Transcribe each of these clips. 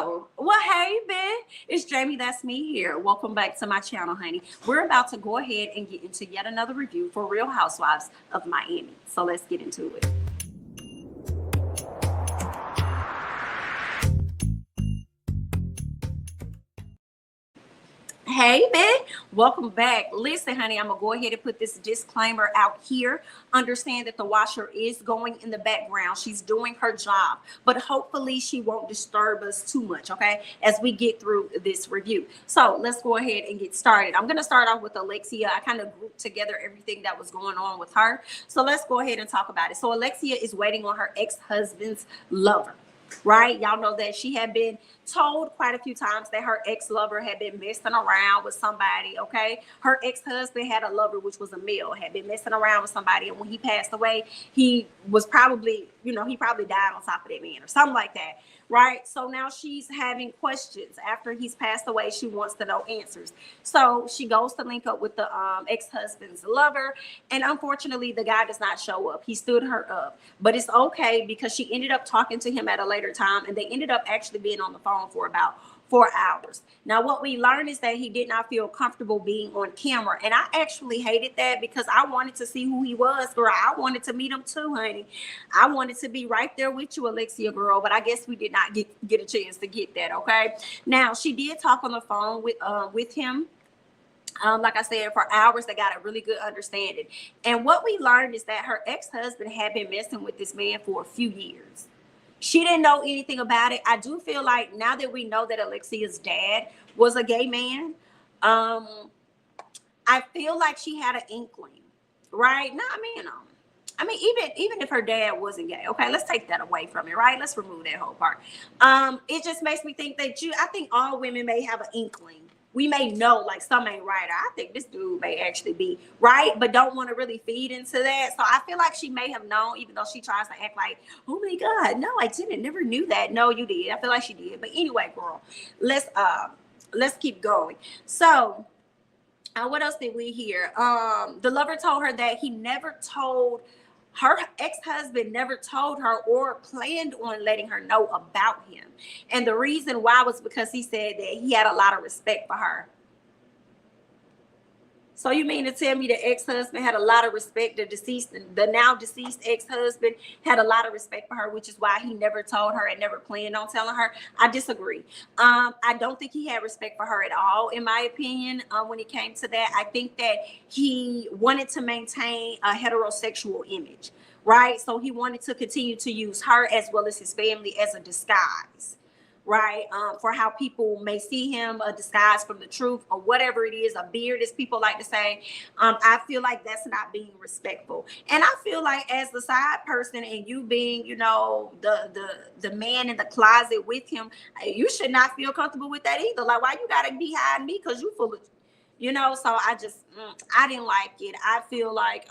Well, hey, Ben, it's Jamithatsme here. Welcome back to my channel, honey. We're about to go ahead and get into yet another review for Real Housewives of Miami. So let's get into it. Hey, man, welcome back. Listen, honey, I'm gonna go ahead and put this disclaimer out here. Understand that the washer is going in the background. She's doing her job, but hopefully she won't disturb us too much, okay, as we get through this review. So let's go ahead and get started. I'm gonna start off with Alexia. I kind of grouped together everything that was going on with her. So let's go ahead and talk about it. So Alexia is waiting on her ex-husband's lover. Right, y'all know that she had been told quite a few times that her ex-lover had been messing around with somebody. Okay, her ex-husband had a lover, which was a male, had been messing around with somebody, and when he passed away, he was probably, he probably died on top of that man or something like that. Right, so now she's having questions after he's passed away. She wants to know answers, so she goes to link up with the ex-husband's lover, and unfortunately the guy does not show up. He stood her up, but it's okay because she ended up talking to him at a later time, and they ended up actually being on the phone for about 4 hours. Now, what we learned is that he did not feel comfortable being on camera. And I actually hated that because I wanted to see who he was, girl. I wanted to meet him too, honey. I wanted to be right there with you, Alexia, girl. But I guess we did not get a chance to get that, okay? Now, she did talk on the phone with him. Like I said, for hours. They got a really good understanding. And what we learned is that her ex-husband had been messing with this man for a few years. She didn't know anything about it. I do feel like now that we know that Alexia's dad was a gay man, I feel like she had an inkling, right? No, I mean, even if her dad wasn't gay, okay, let's take that away from it, right? Let's remove that whole part. It just makes me think that I think all women may have an inkling. We may know like some ain't right. I think this dude may actually be right, but don't want to really feed into that. So I feel like she may have known, even though she tries to act like, oh my God, no, I didn't, never knew that. No, you did. I feel like she did. But anyway, girl, let's keep going. So what else did we hear? The lover told her that he never told her ex-husband never told her or planned on letting her know about him. And the reason why was because he said that he had a lot of respect for her. So you mean to tell me the ex-husband had a lot of respect, the now deceased ex-husband had a lot of respect for her, which is why he never told her and never planned on telling her? I disagree. I don't think he had respect for her at all, in my opinion, when it came to that. I think that he wanted to maintain a heterosexual image, right? So he wanted to continue to use her as well as his family as a disguise. Right, for how people may see him, a disguise from the truth, or whatever it is, a beard, as people like to say. I feel like that's not being respectful, and I feel like as the side person and you being, the man in the closet with him, you should not feel comfortable with that either. Like, why you gotta be hiding me? Because you full of, So I didn't like it. I feel like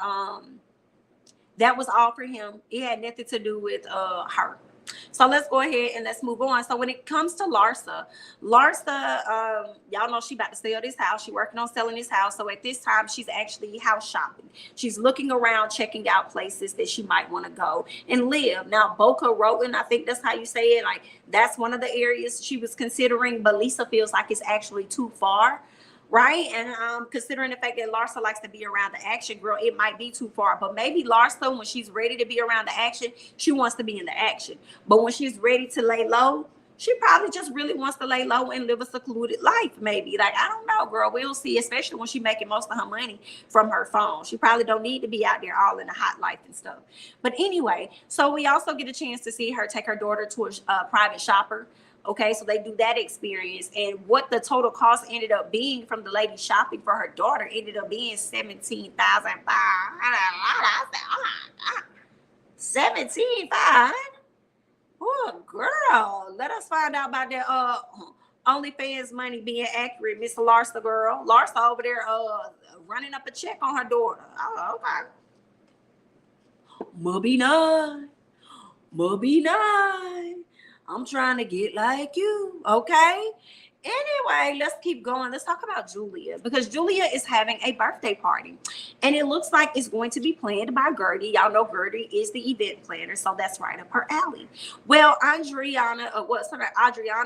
that was all for him. It had nothing to do with her. So let's go ahead and let's move on. So when it comes to Larsa, y'all know she about to sell this house. She working on selling this house. So at this time, she's actually house shopping. She's looking around, checking out places that she might want to go and live. Now, Boca Raton, I think that's how you say it. Like, that's one of the areas she was considering, but Lisa feels like it's actually too far. Right, and considering the fact that Larsa likes to be around the action, girl, it might be too far. But maybe Larsa, when she's ready to be around the action, she wants to be in the action. But when she's ready to lay low, she probably just really wants to lay low and live a secluded life, maybe. Like, I don't know, girl. We'll see, especially when she's making most of her money from her phone. She probably don't need to be out there all in the hot life and stuff. But anyway, so we also get a chance to see her take her daughter to a private shopper. Okay, so they do that experience, and what the total cost ended up being from the lady shopping for her daughter ended up being $17,500. I said, oh my God, $17,500. Oh, girl, let us find out about that OnlyFans money being accurate, Miss Larsa, girl. Larsa over there running up a check on her daughter. Oh, okay. Must be nine. I'm trying to get like you, okay? Anyway, let's keep going. Let's talk about Julia, because Julia is having a birthday party, and it looks like it's going to be planned by Gertie. Y'all know Gertie is the event planner, so that's right up her alley. Well, Adriana,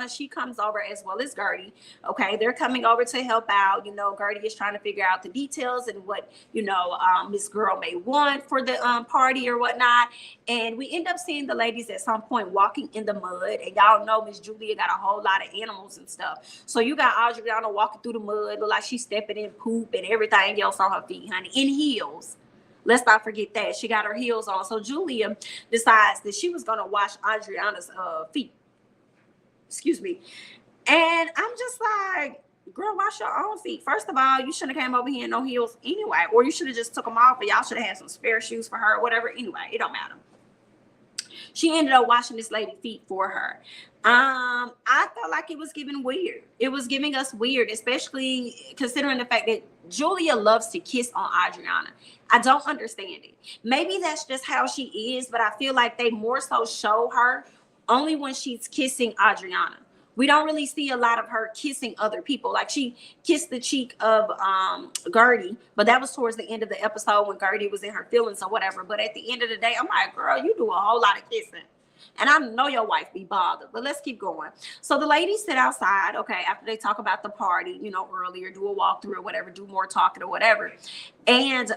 she comes over as well as Gertie. Okay, they're coming over to help out. You know, Gertie is trying to figure out the details and what, you know, this girl may want for the party or whatnot. And we end up seeing the ladies at some point walking in the mud, and y'all know Miss Julia got a whole lot of animals and stuff. So you got Adriana walking through the mud, look like she's stepping in poop and everything else on her feet, honey, in heels. Let's not forget that. She got her heels on. So Julia decides that she was going to wash Adriana's feet. Excuse me. And I'm just like, girl, wash your own feet. First of all, you shouldn't have came over here in no heels anyway. Or you should have just took them off, and y'all should have had some spare shoes for her or whatever. Anyway, it don't matter. She ended up washing this lady's feet for her. I felt like it was giving weird. It was giving us weird, especially considering the fact that Julia loves to kiss on Adriana. I don't understand it. Maybe that's just how she is, but I feel like they more so show her only when she's kissing Adriana. We don't really see a lot of her kissing other people. Like, she kissed the cheek of Gertie, but that was towards the end of the episode when Gertie was in her feelings or whatever. But at the end of the day, I'm like, girl, you do a whole lot of kissing. And I know your wife be bothered, but let's keep going. So the ladies sit outside, okay, after they talk about the party, you know, earlier, do a walkthrough or whatever, do more talking or whatever. And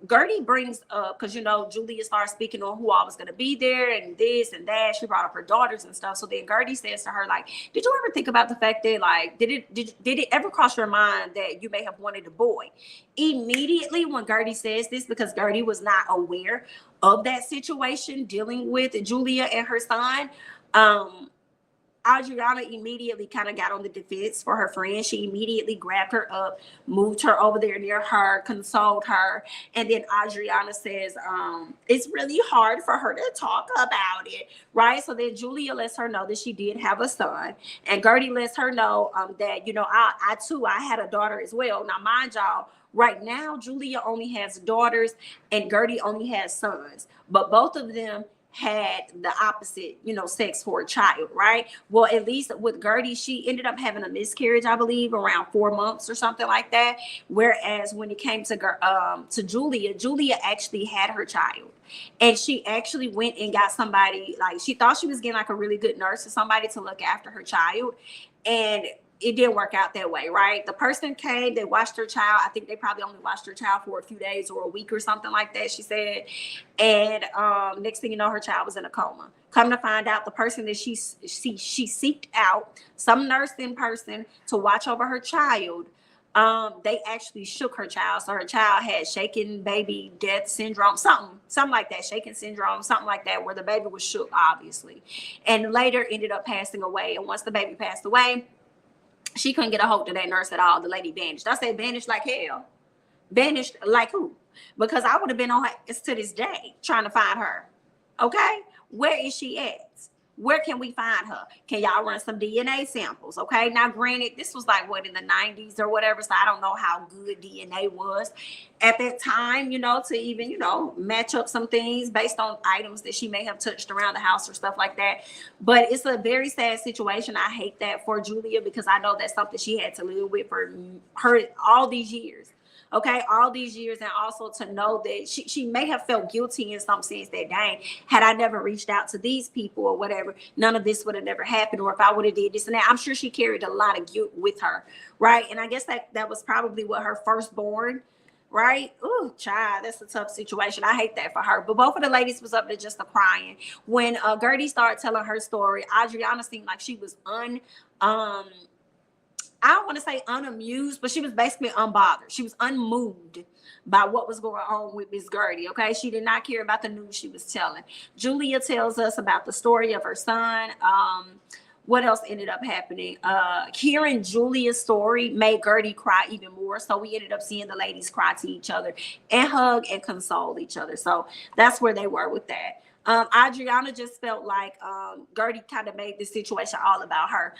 Gertie brings up, because, you know, Julia starts speaking on who all was going to be there and this and that. She brought up her daughters and stuff. So then Gertie says to her, like, did you ever think about the fact that, like, did it ever cross your mind that you may have wanted a boy? Immediately when Gertie says this, because Gertie was not aware of that situation dealing with Julia and her son, Adriana immediately kind of got on the defense for her friend. She immediately grabbed her up, moved her over there near her, consoled her. And then Adriana says, it's really hard for her to talk about it, right? So then Julia lets her know that she did have a son. And Gertie lets her know that, you know, I too, I had a daughter as well. Now, mind y'all, right now, Julia only has daughters and Gertie only has sons. But both of them had the opposite, you know, sex for a child, right? Well, at least with Gertie, she ended up having a miscarriage, I believe, around 4 months or something like that. Whereas when it came to Julia, Julia actually had her child. And she actually went and got somebody, like, she thought she was getting like a really good nurse or somebody to look after her child. And it didn't work out that way, right? The person came, they watched her child. I think they probably only watched her child for a few days or a week or something like that, she said. And next thing you know, her child was in a coma. Come to find out, the person that she seeked out, some nurse in person to watch over her child, they actually shook her child. So her child had shaken baby death syndrome, something like that, shaken syndrome, something like that, where the baby was shook, obviously. And later ended up passing away. And once the baby passed away, she couldn't get a hold of that nurse at all. The lady vanished. I said vanished like hell. Vanished like who? Because I would have been on her to this day trying to find her. Okay? Where is she at? Where can we find her? Can y'all run some DNA samples? Okay. Now, granted, this was like what, in the 90s or whatever. So I don't know how good DNA was at that time, you know, to even, you know, match up some things based on items that she may have touched around the house or stuff like that. But it's a very sad situation. I hate that for Julia, because I know that's something she had to live with for her all these years. Okay, all these years, and also to know that she may have felt guilty in some sense that, dang, had I never reached out to these people or whatever, none of this would have never happened. Or if I would have did this and that, I'm sure she carried a lot of guilt with her, right? And I guess that was probably what her firstborn, right? Ooh, child, that's a tough situation. I hate that for her. But both of the ladies was up there just crying. When Gertie started telling her story, Adriana seemed like she was I don't want to say unamused, but she was basically unbothered. She was unmoved by what was going on with Miss Gertie, okay? She did not care about the news she was telling. Julia tells us about the story of her son. What else ended up happening? Hearing Julia's story made Gertie cry even more. So we ended up seeing the ladies cry to each other and hug and console each other. So that's where they were with that. Adriana just felt like Gertie kind of made this situation all about her.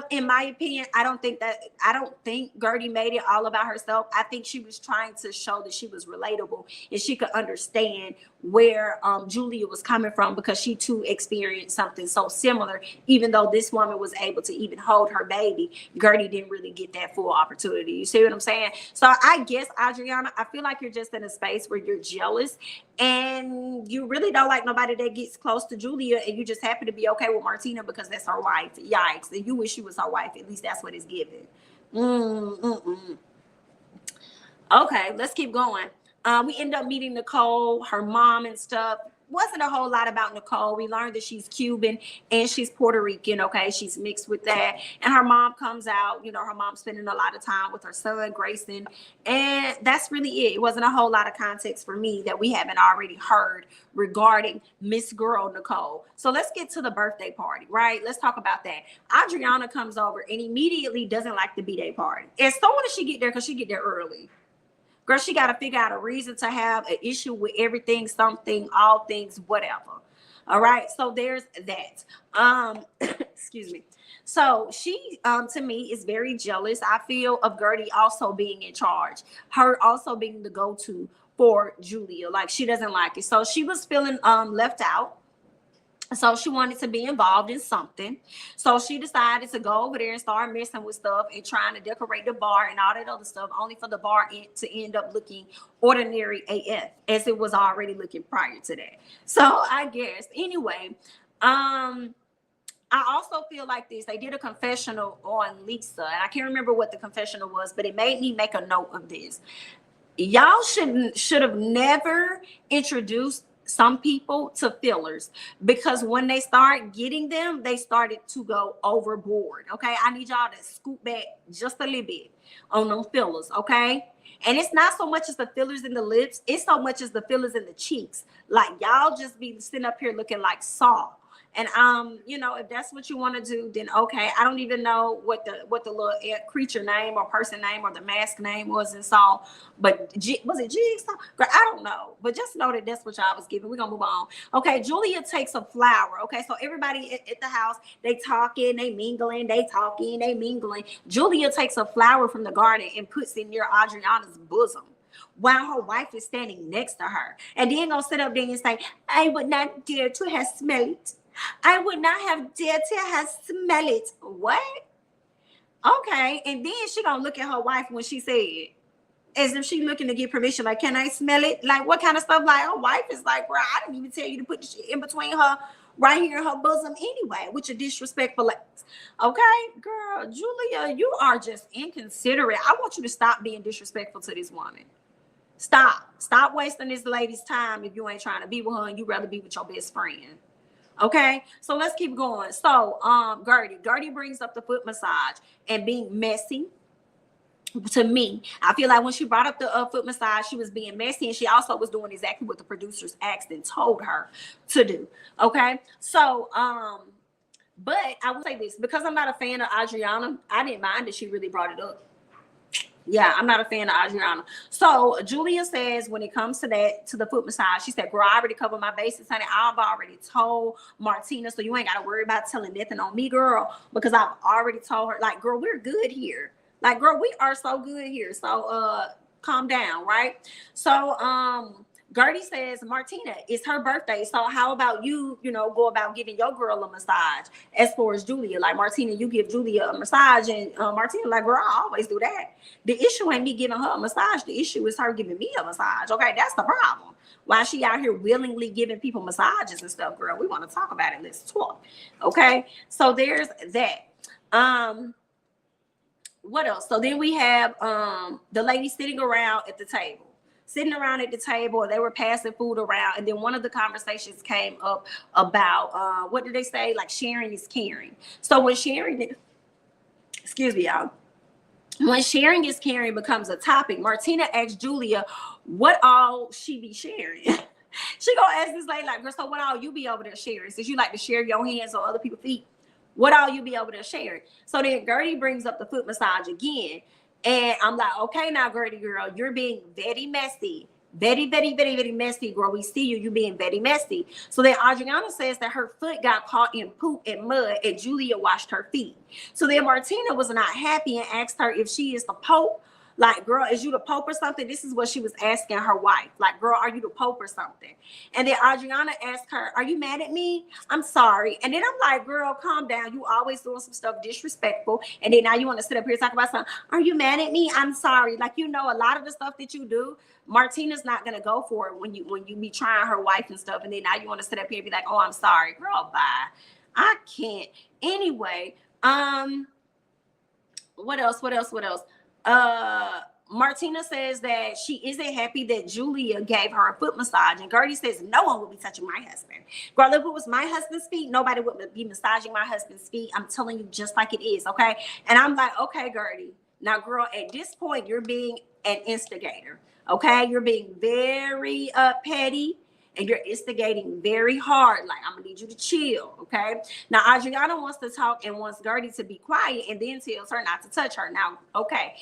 In my opinion, I don't think Gertie made it all about herself. I think she was trying to show that she was relatable and she could understand where Julia was coming from, because she too experienced something so similar. Even though this woman was able to even hold her baby, Gertie didn't really get that full opportunity. You see what I'm saying? So I guess, Adriana, I feel like you're just in a space where you're jealous and you really don't like nobody that gets close to Julia, and you just happen to be okay with Martina because that's her wife. Yikes. And you wish she was her wife. At least that's what it's given. Okay, let's keep going. We end up meeting Nicole, her mom and stuff. Wasn't a whole lot about Nicole. We learned that she's Cuban and she's Puerto Rican. Okay, she's mixed with that. And her mom comes out. You know, her mom's spending a lot of time with her son, Grayson. And that's really it. It wasn't a whole lot of context for me that we haven't already heard regarding Miss Girl Nicole. So let's get to the birthday party, right? Let's talk about that. Adriana comes over and immediately doesn't like the B-Day party. As soon as she get there, because she get there early. Girl, she got to figure out a reason to have an issue with everything, something, all things, whatever. All right. So there's that. Excuse me. So she, to me, is very jealous, I feel, of Gertie also being in charge. Her also being the go-to for Julia. Like, she doesn't like it. So she was feeling left out. So she wanted to be involved in something. So she decided to go over there and start messing with stuff and trying to decorate the bar and all that other stuff, only for the bar to end up looking ordinary AF, as it was already looking prior to that. So I guess, anyway, I also feel like this. They did a confessional on Lisa, and I can't remember what the confessional was, but it made me make a note of this. Y'all should have never introduced some people to fillers, because when they start getting them, they started to go overboard. Okay, I need y'all to scoop back just a little bit on them fillers. Okay, and it's not so much as the fillers in the lips, it's so much as the fillers in the cheeks. Like, y'all just be sitting up here looking like Saw. And you know, if that's what you want to do, then okay. I don't even know what the little creature name or person name or the mask name was in Saw, but was it Jigsaw? I don't know, but just know that that's what y'all was giving. We're gonna move on. Okay, Julia takes a flower. Okay, so everybody at the house, they talking, they mingling, they talking, they mingling. Julia takes a flower from the garden and puts it near Adriana's bosom, while her wife is standing next to her, and then gonna sit up there and say, "I would not dare to have smelled it. I would not have dared to have smelled it." What? Okay. And then she gonna look at her wife when she said it, as if she looking to get permission. Like, can I smell it? Like, what kind of stuff? Like, her wife is like, bro, I didn't even tell you to put the shit in between her, right here in her bosom anyway, with your disrespectful ass. Okay, girl, Julia, you are just inconsiderate. I want you to stop being disrespectful to this woman. Stop wasting this lady's time if you ain't trying to be with her and you rather be with your best friend. Okay, so let's keep going. So Gertie brings up the foot massage and being messy. To me, I feel like when she brought up the foot massage, she was being messy, and she also was doing exactly what the producers asked and told her to do. Okay, so but I will say this, because I'm not a fan of Adriana, I didn't mind that she really brought it up. Yeah, I'm not a fan of Adriana. So Julia says, when it comes to the foot massage, she said, girl, I already covered my bases, honey. I've already told Martina, so you ain't got to worry about telling nothing on me, girl, because I've already told her, like, girl, we're good here. Like, girl, we are so good here. So calm down, right? So Gertie says, Martina, it's her birthday, so how about you go about giving your girl a massage? As far as Julia, like, Martina, you give Julia a massage, and Martina, like, girl, I always do that. The issue ain't me giving her a massage. The issue is her giving me a massage. Okay, that's the problem. Why she out here willingly giving people massages and stuff, girl? We want to talk about it. Let's talk. Okay, so there's that. What else? So then we have the lady sitting around at the table. They were passing food around, and then one of the conversations came up about what did they say? Like, sharing is caring. So when sharing, excuse me, y'all. When sharing is caring becomes a topic, Martina asked Julia what all she be sharing. She gonna ask this lady, like, girl, so what all you be over there sharing? Since you like to share your hands on other people's feet, what all you be over there sharing? So then Gertie brings up the foot massage again. And I'm like, okay, now, Gertie girl, you're being very messy Very, very, very, very messy, girl. We see you. You being very messy. So then Adriana says that her foot got caught in poop and mud and Julia washed her feet. So then Martina was not happy and asked her if she is the Pope. Like, girl, is you the Pope or something? This is what she was asking her wife. Like, girl, are you the Pope or something? And then Adriana asked her, are you mad at me? I'm sorry. And then I'm like, girl, calm down. You always doing some stuff disrespectful. And then now you want to sit up here and talk about something. Are you mad at me? I'm sorry. Like, you know, a lot of the stuff that you do, Martina's not gonna go for it when you be trying her wife and stuff, and then now you want to sit up here and be like, oh, I'm sorry, girl, bye. I can't. Anyway, what else? Martina says that she isn't happy that Julia gave her a foot massage, and Gertie says no one would be touching my husband. Girl, if it was my husband's feet, nobody would be massaging my husband's feet. I'm telling you, just like it is, okay? And I'm like, okay, Gertie. Now, girl, at this point, you're being an instigator. Okay, you're being very petty and you're instigating very hard. Like, I'm gonna need you to chill. Okay. Now, Adriana wants to talk and wants Gertie to be quiet and then tells her not to touch her. Now, okay,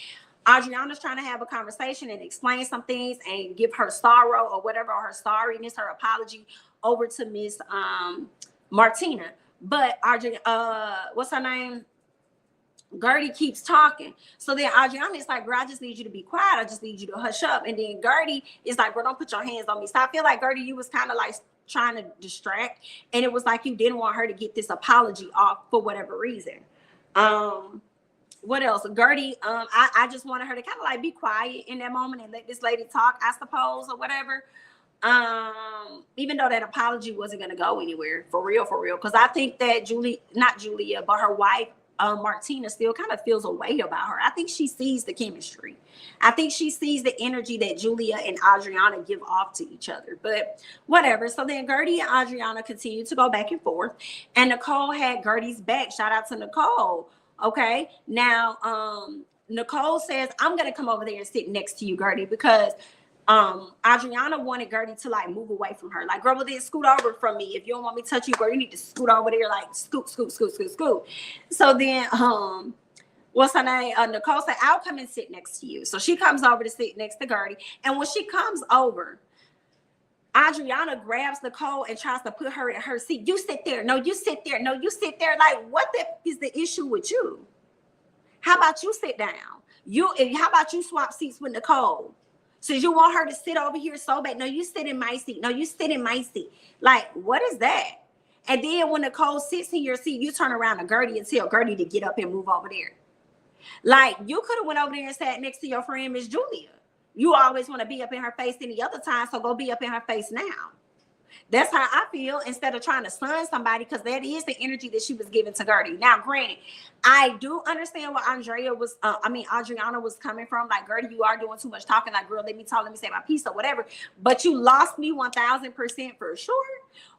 Adriana's trying to have a conversation and explain some things and give her sorrow or whatever, or her sorriness, her apology over to Miss Martina. But what's her name? Gertie keeps talking. So then Adriana is like, girl, I just need you to be quiet. I just need you to hush up. And then Gertie is like, girl, don't put your hands on me. So I feel like, Gertie, you was kind of like trying to distract. And it was like you didn't want her to get this apology off for whatever reason. What else? Gertie, I just wanted her to kind of like be quiet in that moment and let this lady talk, I suppose, or whatever. Even though that apology wasn't going to go anywhere, for real. Because I think that not Julia, but her wife, Martina, still kind of feels a way about her. I think she sees the chemistry. I think she sees the energy that Julia and Adriana give off to each other. But whatever. So then Gertie and Adriana continue to go back and forth. And Nicole had Gertie's back. Shout out to Nicole. Okay. Now, Nicole says, I'm going to come over there and sit next to you, Gertie, because Adriana wanted Gertie to like move away from her. Like, girl, well, then scoot over from me. If you don't want me to touch you, girl, you need to scoot over there, like scoot. So then, what's her name? Nicole said, I'll come and sit next to you. So she comes over to sit next to Gertie. And when she comes over, Adriana grabs Nicole and tries to put her in her seat. You sit there. No, you sit there. No, you sit there. Like, what is the issue with you? How about you sit down? How about you swap seats with Nicole? So you want her to sit over here so bad. No, you sit in my seat. No, you sit in my seat. Like, what is that? And then when Nicole sits in your seat, you turn around to Gertie and tell Gertie to get up and move over there. Like, you could have went over there and sat next to your friend, Miss Julia. You always want to be up in her face any other time, so go be up in her face now. That's how I feel, instead of trying to stun somebody, because that is the energy that she was giving to Gertie. Now, granted, I do understand what Adriana was coming from. Like, Gertie, you are doing too much talking. Like, girl, let me talk, let me say my piece or whatever. But you lost me 1,000% for sure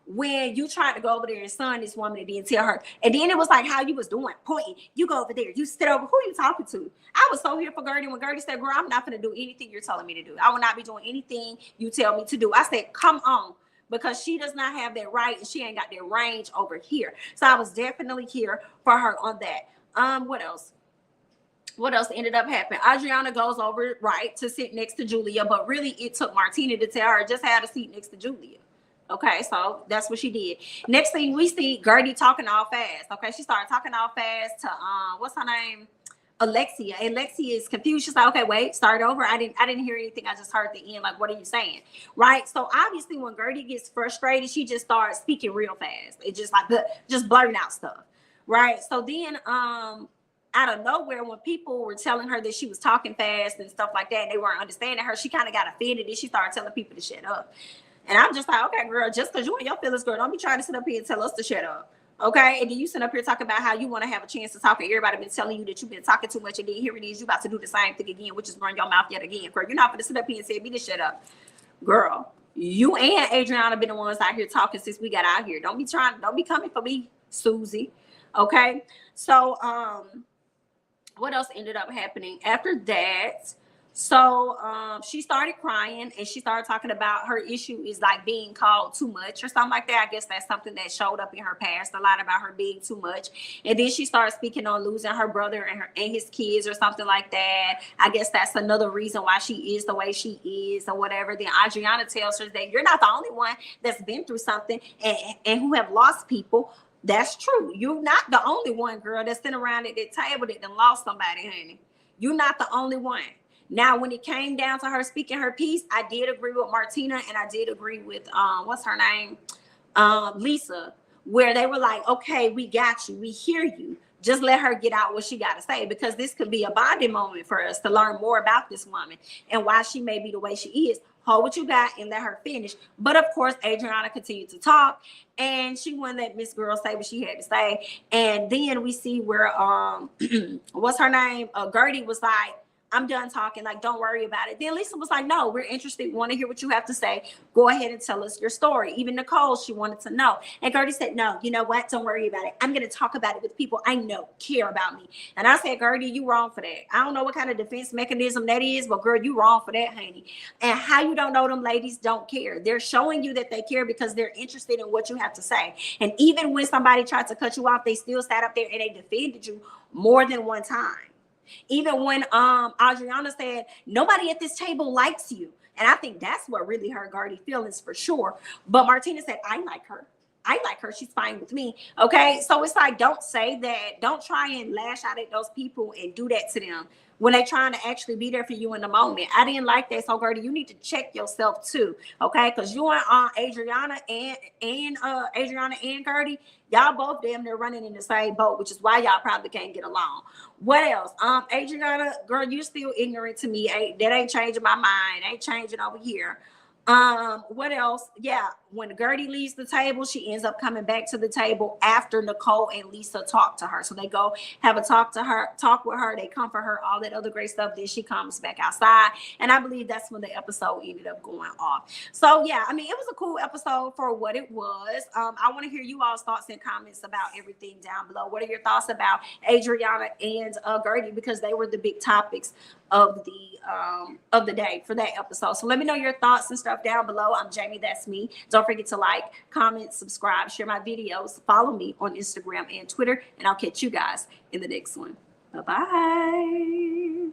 when you tried to go over there and stun this woman and then tell her. And then it was like how you was doing, pointing. You go over there, you sit over. Who are you talking to? I was so here for Gertie when Gertie said, girl, I'm not going to do anything you're telling me to do. I will not be doing anything you tell me to do. I said, come on. Because she does not have that right and she ain't got that range over here. So I was definitely here for her on that. What else? What else ended up happening? Adriana goes over, right, to sit next to Julia, but really it took Martina to tell her just have a seat next to Julia. Okay, so that's what she did. Next thing we see Gertie talking all fast. Okay, she started talking all fast to what's her name? Alexia. Alexia is confused. She's like, okay, wait, start over. I didn't hear anything. I just heard the end. Like, what are you saying? Right. So obviously when Gertie gets frustrated, she just starts speaking real fast. It's just like just blurting out stuff. Right. So then out of nowhere, when people were telling her that she was talking fast and stuff like that, and they weren't understanding her, she kind of got offended and she started telling people to shut up. And I'm just like, okay, girl, just because you and your feelings, girl, don't be trying to sit up here and tell us to shut up. Okay, and then you sit up here talking about how you want to have a chance to talk, and everybody been telling you that you've been talking too much, and then here it is, you about to do the same thing again, which is run your mouth yet again, girl. You're not going to sit up here and say me to shut up, girl. You and Adriana been the ones out here talking since we got out here. Don't be coming for me, Susie. Okay, so what else ended up happening after that? So she started crying and she started talking about her issue is like being called too much or something like that. I guess that's something that showed up in her past a lot about her being too much. And then she started speaking on losing her brother and his kids or something like that. I guess that's another reason why she is the way she is or whatever. Then Adriana tells her that you're not the only one that's been through something and who have lost people. That's true. You're not the only one, girl, that's sitting around at that table that done lost somebody, honey. You're not the only one. Now, when it came down to her speaking her piece, I did agree with Martina and I did agree with, what's her name? Lisa, where they were like, okay, we got you. We hear you. Just let her get out what she got to say, because this could be a bonding moment for us to learn more about this woman and why she may be the way she is. Hold what you got and let her finish. But of course, Adriana continued to talk and she wouldn't let Miss Girl say what she had to say. And then we see where, what's her name? Gertie was like, I'm done talking. Like, don't worry about it. Then Lisa was like, no, we're interested. We want to hear what you have to say. Go ahead and tell us your story. Even Nicole, she wanted to know. And Gertie said, no, you know what? Don't worry about it. I'm going to talk about it with people I know care about me. And I said, Gertie, you wrong for that. I don't know what kind of defense mechanism that is, but girl, you wrong for that, honey. And how you don't know them ladies don't care. They're showing you that they care because they're interested in what you have to say. And even when somebody tried to cut you off, they still sat up there and they defended you more than one time. Even when Adriana said, nobody at this table likes you. And I think that's what really hurt Gertie's feelings for sure. But Martina said, I like her. I like her. She's fine with me. Okay. So it's like, don't say that. Don't try and lash out at those people and do that to them when they're trying to actually be there for you in the moment. I didn't like that. So Gertie, you need to check yourself too. Okay. Because you and Adriana and Gertie, y'all both damn near running in the same boat, which is why y'all probably can't get along. What else? Adriana, girl, you still ignorant to me. That ain't changing my mind. Ain't changing over here. What else? Yeah, when Gertie leaves the table, she ends up coming back to the table after Nicole and Lisa talk to her. So they go have a talk with her, they comfort her, all that other great stuff. Then she comes back outside. And I believe that's when the episode ended up going off. So yeah, I mean, it was a cool episode for what it was. I want to hear you all's thoughts and comments about everything down below. What are your thoughts about Adriana and Gertie? Because they were the big topics of the day for that episode. So let me know your thoughts and stuff down below. I'm Jamithatsme. Don't forget to like, comment, subscribe, share my videos, follow me on Instagram and Twitter, and I'll catch you guys in the next one. Bye-bye.